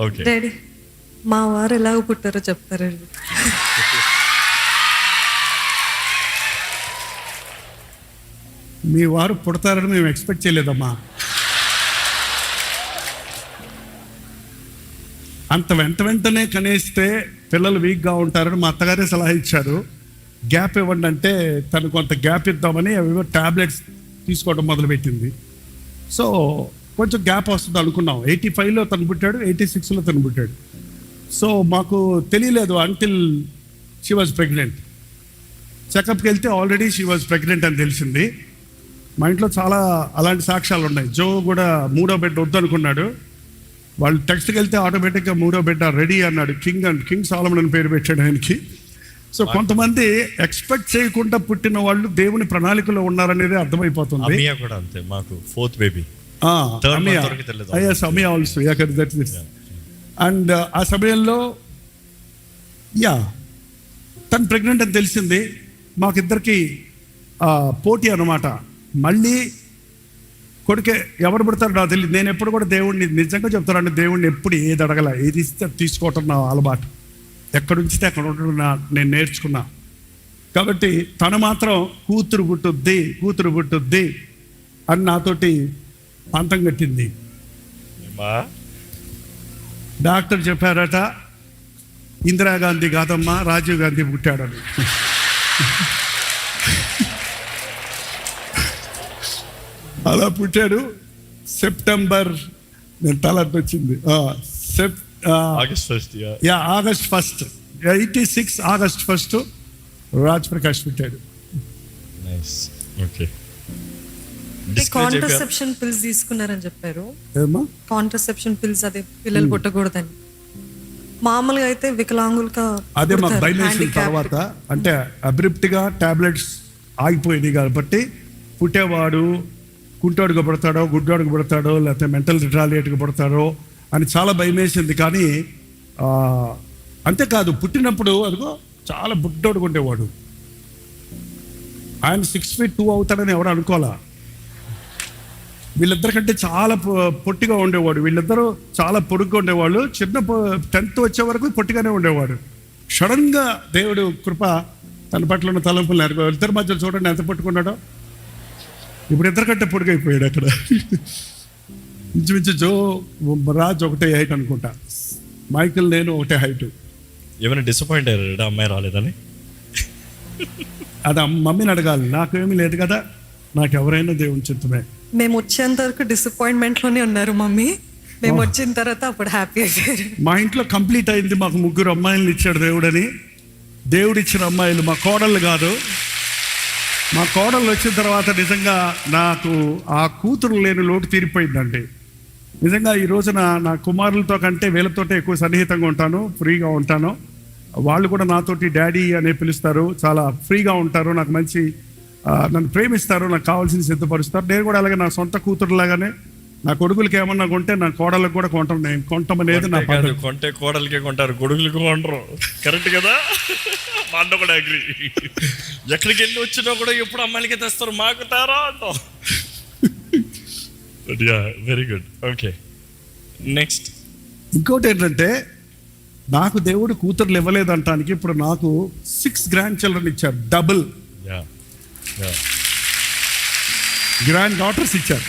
Okay. Daddy మా వారు ఎలాగ పుట్టారో చెప్తారండి. మీ వారు పుడతారని మేము ఎక్స్పెక్ట్ చేయలేదమ్మా. అంత వెంటనే కనేస్తే పిల్లలు వీక్గా ఉంటారని మా అత్తగారే సలహా ఇచ్చారు. గ్యాప్ ఇవ్వండి అంటే తను కొంత గ్యాప్ ఇద్దామని అవేవో ట్యాబ్లెట్స్ తీసుకోవడం మొదలుపెట్టింది. సో కొంచెం గ్యాప్ వస్తుంది అనుకున్నాం. 85లో తను పుట్టాడు, 86లో తను పుట్టాడు. సో మాకు తెలియలేదు అంటిల్ షీ వాజ్ ప్రెగ్నెంట్. చెకప్కి వెళ్తే ఆల్రెడీ షీ వాజ్ ప్రెగ్నెంట్ అని తెలిసింది. మా ఇంట్లో చాలా అలాంటి సాక్ష్యాలు ఉన్నాయి. జో కూడా 3వ బిడ్డ వద్దనుకున్నాడు. వాళ్ళు టెక్స్ట్కి వెళ్తే ఆటోమేటిక్గా 3వ బిడ్డ రెడీ అన్నాడు. కింగ్ సాలమన్ అని పేరు పెట్టాడు ఆయనకి. సో కొంతమంది ఎక్స్పెక్ట్ చేయకుండా పుట్టిన వాళ్ళు దేవుని ప్రణాళికలో ఉన్నారనేది అర్థమైపోతుంది. అమియా కూడా అంతే, మాకు 4th బేబీ. అమియా ఆల్సో అండ్ ఆ సమయంలో తను ప్రెగ్నెంట్ అని తెలిసింది. మాకిద్దరికి పోటీ అన్నమాట. మళ్ళీ కొడుకే ఎవరు పుడతారు నాకు తెలియదు. నేను ఎప్పుడు కూడా దేవుడిని నిజంగా చెప్తానండి, దేవుడిని ఎప్పుడు ఏది అడగల, ఏది ఇస్తే తీసుకోవటం నా అలవాటు. ఎక్కడ ఉంచితే అక్కడ ఉండడం నేను నేర్చుకున్నా. కాబట్టి తను మాత్రం కూతురు పుట్టుద్ది అని నాతోటి పంతం కట్టింది. డాక్టర్ చెప్పారట, ఇందిరాగాంధీ కాదమ్మా రాజీవ్ గాంధీ పుట్టాడని. అలా పుట్టాడు. సెప్టెంబర్, నేను తలంటి వచ్చింది, ఆగస్ట్ 1 86 ఆగస్ట్ 1 రాజ్ ప్రకాష్ పుట్టాడు. కాంట్రసెప్షన్ పిల్స్ తీసుకున్నారని చెప్పారు. ఏమా కాంట్రసెప్షన్ పిల్స్, అదే పిల్లలు పుట్టకూడదని. మామూలుగా అయితే వికలాంగులుగా అదే మాకు భయం వేసిన తర్వాత, అంటే అబ్రిప్ట్గా టాబ్లెట్స్ ఆగిపోయినాయి కాబట్టి పుట్టేవాడు కుంటోడుగా పడతాడో, గుడ్డోడుగా పడతాడో, లేకపోతే మెంటల్ రిటాలియేట్గా పడతాడో అని చాలా భయం వేసింది. కానీ అంతేకాదు, పుట్టినప్పుడు అదిగో చాలా బుడ్డోడుగా ఉండేవాడు. ఆయన 6 feet 2 అవుతాడని ఎవరు అనుకోవాలా. వీళ్ళిద్దరికంటే చాలా పొట్టిగా ఉండేవాడు. వీళ్ళిద్దరూ చాలా పొడుగ్గా ఉండేవాళ్ళు. 10th వచ్చే వరకు పొట్టిగానే ఉండేవాడు. సడన్గా దేవుడు కృప తన పట్ల ఉన్న తలంపులు నేర్పి ఇద్దరి మధ్యలో చూడండి ఎంత పట్టుకున్నాడో. ఇప్పుడు ఇద్దరికంటే పొడుగైపోయాడు. అక్కడ ఇంచుమించు జో రాజ్ ఒకటే హైట్ అనుకుంటా, మైకిల్ నేను ఒకటే హైట్. ఏమైనా డిసప్పాయింట్ అయ్యారు అమ్మాయి రాలేదని? అది మమ్మీని అడగాలి, నాకేమీ లేదు కదా. నాకు ఎవరైనా దేవుని చిత్తమే. మేము వచ్చేంత వరకు డిసప్పాయింట్మెంట్లోనే ఉన్నారు మమ్మీ. మేము వచ్చిన తర్వాత అప్పుడు హ్యాపీ అయ్యారు. మా ఇంట్లో కంప్లీట్ అయింది. మాకు 3 అమ్మాయిలను ఇచ్చాడు దేవుడని. దేవుడిచ్చిన అమ్మాయిలు మా కోడళ్ళు కాదు. మా కోడళ్ళు వచ్చిన తర్వాత నిజంగా నాకు ఆ కూతురు లేని లోటు తీరిపోయిందండి. నిజంగా ఈ రోజున నా కుమారులతో కంటే వీళ్ళతోటే ఎక్కువ సన్నిహితంగా ఉంటాను, ఫ్రీగా ఉంటాను. వాళ్ళు కూడా నాతోటి డాడీ అనే పిలుస్తారు, చాలా ఫ్రీగా ఉంటారు, నాకు మంచి నన్ను ప్రేమిస్తారు, నాకు కావాల్సింది సిద్ధపరుస్తారు. నేను కూడా అలాగే నా సొంత కూతురులాగానే నా కొడుకులకి ఏమన్నా కొంటే నా కోడళ్ళకి కూడా కొంటాను. నేను కొంటామనేది నా పద్ధతి. కొంటే కోడలకే కొంటారు, కొడుకులకి కొంటారు. కరెక్ట్ కదా? మా అన్న కూడా అగ్రీ. ఎక్కడికి వెళ్ళి వచ్చినా కూడా ఎప్పుడు అమ్మాయిలకే తెస్తారు, మాకు తారా అంటాం. Very good. Okay, next. ఇంకోటి ఏంటంటే, నాకు దేవుడు కూతుర్లు ఇవ్వలేదు అంటానికి ఇప్పుడు నాకు 6 గ్రాండ్ చిల్డ్రన్ ఇచ్చారు. డబుల్ గ్రాండ్ డాటర్స్ ఇచ్చారు.